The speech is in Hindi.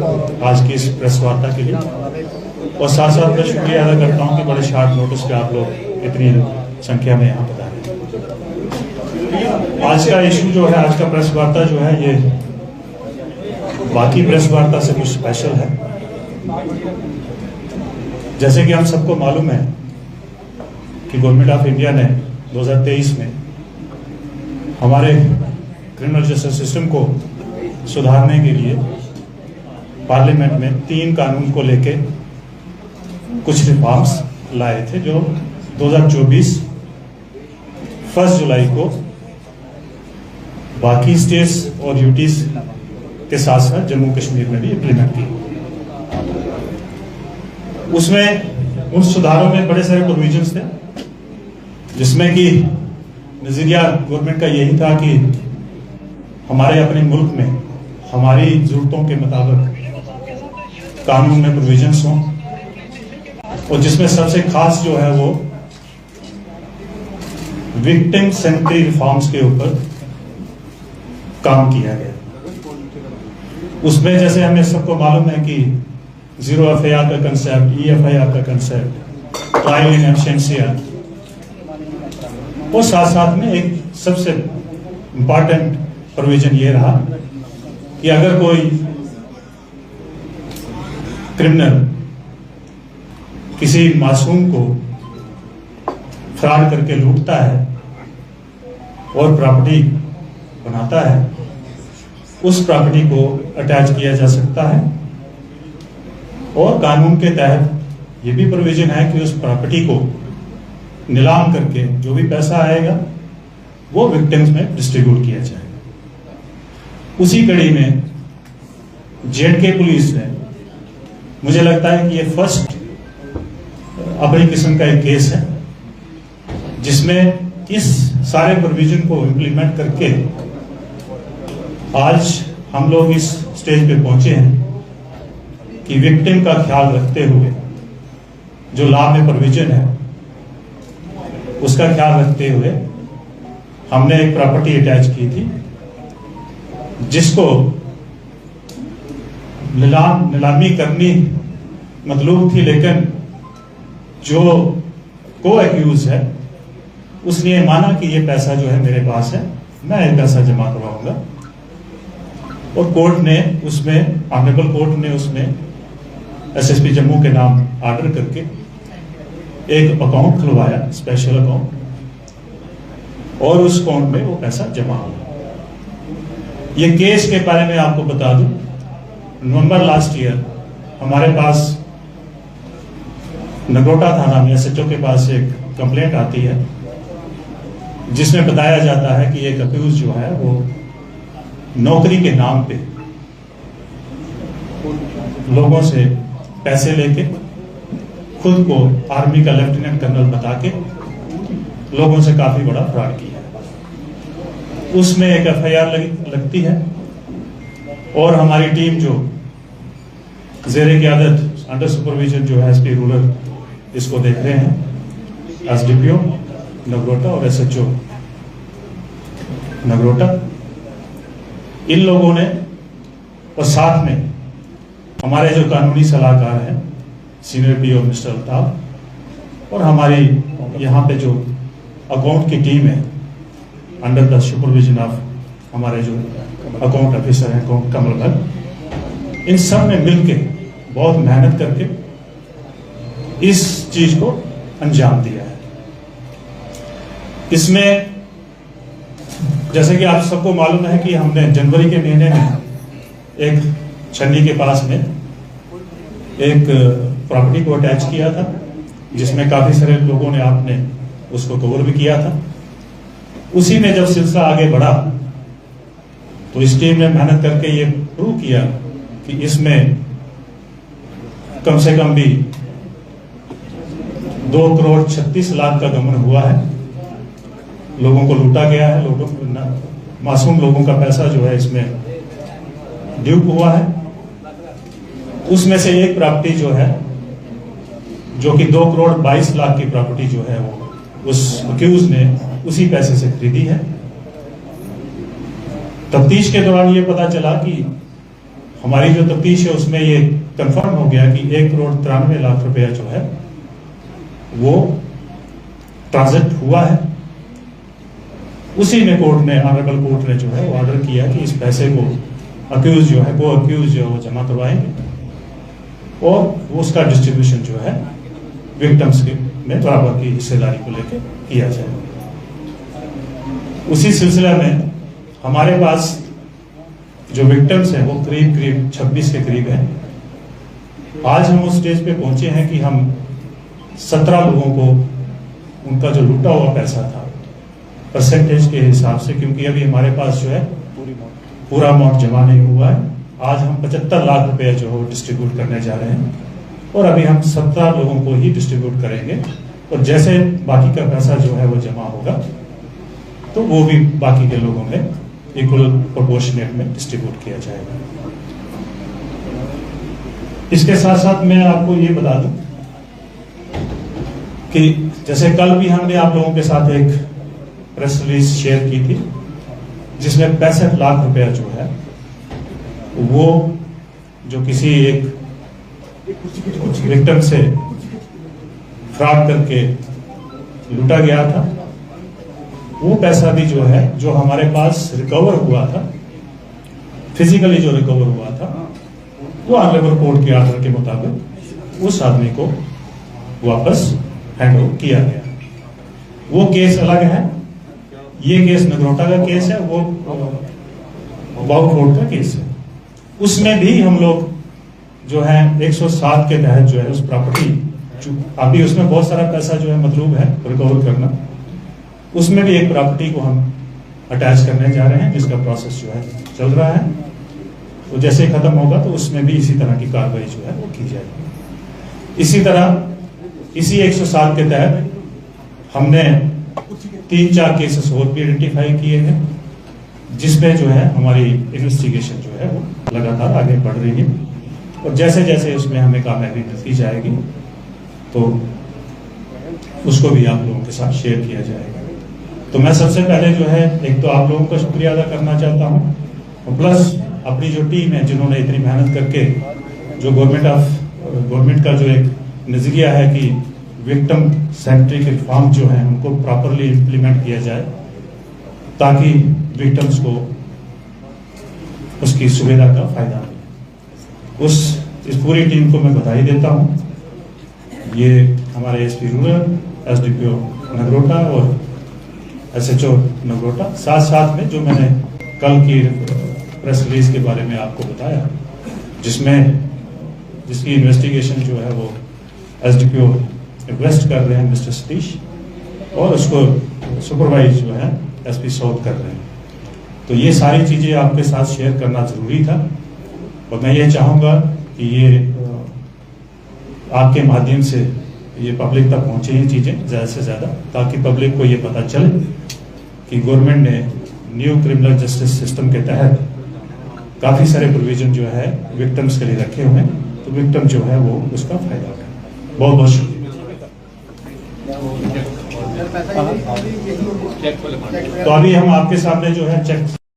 आज की इस प्रेस वार्ता के लिए, और साथ साथ मैं शुक्रिया अदा करता हूं कि बड़े शार्ट नोटिस पे आप लोग इतनी संख्या में यहाँ बता रहे हैं। आज का इशू जो है, आज का प्रेस वार्ता जो है, ये बाकी प्रेस वार्ता से कुछ स्पेशल है। जैसे कि हम सबको मालूम है कि गवर्नमेंट ऑफ इंडिया ने 2023 में हमारे क्रिमिनल जस्टिस सिस्टम को सुधारने के लिए पार्लियामेंट में 3 कानून को लेके कुछ रिफॉर्म्स लाए थे, जो 2024 1 जुलाई को बाकी स्टेट्स और यूटीज के साथ साथ जम्मू कश्मीर में भी इम्प्लीमेंट की। उसमें उन सुधारों में बड़े सारे प्रोविजंस थे, जिसमें कि नजरिया गवर्नमेंट का यही था कि हमारे अपने मुल्क में हमारी जरूरतों के मुताबिक कानून में प्रोविजंस हों, और जिसमें सबसे खास जो है वो विक्टिम सेंट्री रिफॉर्म्स के ऊपर काम किया गया। उसमें जैसे हमें सबको मालूम है कि 0 FIR का कंसेप्ट, EFIR का कंसेप्ट, ट्रायल इन एब्सेंशिया, और साथ साथ में एक सबसे इंपॉर्टेंट प्रोविजन ये रहा कि अगर कोई क्रिमिनल किसी मासूम को फ्रॉड करके लूटता है और प्रॉपर्टी बनाता है, उस प्रॉपर्टी को अटैच किया जा सकता है। और कानून के तहत ये भी प्रोविजन है कि उस प्रॉपर्टी को नीलाम करके जो भी पैसा आएगा वो विक्टिम्स में डिस्ट्रीब्यूट किया जाएगा। उसी कड़ी में जेएंडके पुलिस ने, मुझे लगता है कि ये फर्स्ट अपनी किस्म का एक केस है जिसमें इस सारे प्रोविजन को इम्प्लीमेंट करके आज हम लोग इस स्टेज पे पहुंचे हैं कि विक्टिम का ख्याल रखते हुए जो लॉ में प्रोविजन है उसका ख्याल रखते हुए हमने एक प्रॉपर्टी अटैच की थी, जिसको नीलामी करनी मतलूब थी, लेकिन जो को एक्यूज है उसने ये माना कि ये पैसा जो है मेरे पास है, मैं ये पैसा जमा करवाऊंगा। और कोर्ट ने उसमें, ऑनरेबल कोर्ट ने उसमें SSP जम्मू के नाम ऑर्डर करके एक अकाउंट खुलवाया, स्पेशल अकाउंट, और उस अकाउंट में वो पैसा जमा हुआ। ये केस के बारे में आपको बता दूं, नवंबर लास्ट ईयर हमारे पास नगरोटा थाना में SHO के पास एक कंप्लेंट आती है जिसमें बताया जाता है कि एक अक्यूज जो है वो नौकरी के नाम पे लोगों से पैसे लेके खुद को आर्मी का लेफ्टिनेंट कर्नल बता के लोगों से काफी बड़ा फ्रॉड किया। उसमें एक FIR लगती है, और हमारी टीम जो ज़ेरे क़यादत अंडर सुपरविजन जो है SP रूरल इसको देख रहे हैं, SDPO नगरोटा और SHO नगरोटा, इन लोगों ने, और साथ में हमारे जो कानूनी सलाहकार हैं सीनियर PO मिस्टर अल्ताफ, और हमारी यहाँ पे जो अकाउंट की टीम है अंडर द सुपरविजन ऑफ हमारे जो अकाउंट ऑफिसर हैं कमल भट्ट, इन सब ने मिलके बहुत मेहनत करके इस चीज को अंजाम दिया है। इसमें जैसे कि आप सबको मालूम है कि हमने जनवरी के महीने में एक छन्नी के पास में एक प्रॉपर्टी को अटैच किया था, जिसमें काफी सारे लोगों ने आपने उसको कवर भी किया था। उसी में जब सिलसिला आगे बढ़ा तो इस टीम ने मेहनत करके ये प्रूव किया कि इसमें कम से कम भी 2,36,00,000 का गबन हुआ है, लोगों को लूटा गया है, मासूम लोगों का पैसा जो है इसमें ड्यूप हुआ है। उसमें से एक प्रॉपर्टी जो है, जो कि 2,22,00,000 की प्रॉपर्टी जो है वो उस अक्यूज ने उसी पैसे से खरीदी है। तफ्तीश के दौरान ये पता चला कि हमारी जो तफ्तीश है उसमें ये कंफर्म हो गया कि 1,93,00,000 रुपया जो है वो ट्रांजैक्ट हुआ है। उसी में कोर्ट ने, ऑनरेबल कोर्ट ने जो है वो ऑर्डर किया कि इस पैसे को अक्यूज जो है वो जमा करवाएंगे और वो उसका डिस्ट्रीब्यूशन जो है विक्टिम्स के में बराबर की हिस्सेदारी को लेकर किया जाए। उसी सिलसिले में हमारे पास जो विक्टिम्स हैं वो करीब 26 के करीब हैं। आज हम उस स्टेज पे पहुंचे हैं कि हम 17 लोगों को उनका जो लूटा हुआ पैसा था परसेंटेज के हिसाब से, क्योंकि अभी हमारे पास जो है पूरा अमाउंट जमा नहीं हुआ है, आज हम 75 लाख रुपए जो है डिस्ट्रीब्यूट करने जा रहे हैं और अभी हम 17 लोगों को ही डिस्ट्रीब्यूट करेंगे और जैसे बाकी का पैसा जो है वो जमा होगा तो वो भी बाकी के लोगों में इक्वल प्रोपोर्शनेट में डिस्ट्रीब्यूट किया जाएगा। इसके साथ साथ मैं आपको ये बता दूं कि जैसे कल भी हमने आप लोगों के साथ एक प्रेस रिलीज शेयर की थी जिसमें 65 लाख रुपया जो है वो जो किसी एक विक्टिम से फ्रॉड करके लूटा गया था, वो पैसा भी जो है जो हमारे पास रिकवर हुआ था, फिजिकली जो रिकवर हुआ था, वो ऑनरेबल कोर्ट के ऑर्डर के मुताबिक उस आदमी को वापस हैंड ओवर किया गया। वो केस अलग है, ये केस नगरोटा का केस है, वो बाउफोर्ड का केस है। उसमें भी हम लोग जो है 107 के तहत जो है उस प्रॉपर्टी, अभी उसमें बहुत सारा पैसा जो है मतलूब है रिकवर करना, उसमें भी एक प्रॉपर्टी को हम अटैच करने जा रहे हैं जिसका प्रोसेस जो है चल रहा है। तो जैसे खत्म होगा तो उसमें भी इसी तरह की कार्रवाई जो है वो की जाएगी। इसी तरह इसी 107 के तहत हमने 3-4 केसेस और भी आइडेंटिफाई किए हैं जिसमें जो है हमारी इन्वेस्टिगेशन जो है वो लगातार आगे बढ़ रही है और जैसे जैसे उसमें हमें कामयाबी मिलती जाएगी तो उसको भी आप लोगों के साथ शेयर किया जाएगा। तो मैं सबसे पहले जो है एक तो आप लोगों का शुक्रिया अदा करना चाहता हूँ और प्लस अपनी जो टीम है जिन्होंने इतनी मेहनत करके जो गवर्नमेंट का जो एक नजरिया है कि विक्टिम सेंट्रिक रिफॉर्म जो है उनको प्रॉपरली इम्प्लीमेंट किया जाए ताकि विक्टिम्स को उसकी सुविधा का फायदा मिले। इस पूरी टीम को मैं बधाई देता हूँ। ये हमारे एसपी रूरल, एसडीपीओ नगरोटा और एसएचओ नगरोटा, साथ साथ में जो मैंने कल की प्रेस रिलीज के बारे में आपको बताया जिसकी इन्वेस्टिगेशन जो है वो एसडीपीओ वेस्ट कर रहे हैं मिस्टर सतीश और उसको सुपरवाइज जो है एसपी साउथ कर रहे हैं। तो ये सारी चीजें आपके साथ शेयर करना जरूरी था और मैं ये चाहूंगा कि ये आपके माध्यम से ये पब्लिक तक पहुंचे ये चीजें ज्यादा से ज्यादा, ताकि पब्लिक को ये पता चले कि गवर्नमेंट ने न्यू क्रिमिनल जस्टिस सिस्टम के तहत काफी सारे प्रोविजन जो है विक्टिम्स के लिए रखे हुए हैं, तो विक्टिम जो है वो उसका फायदा उठाए। बहुत बहुत शुक्रिया। तो अभी हम आपके सामने जो है चेक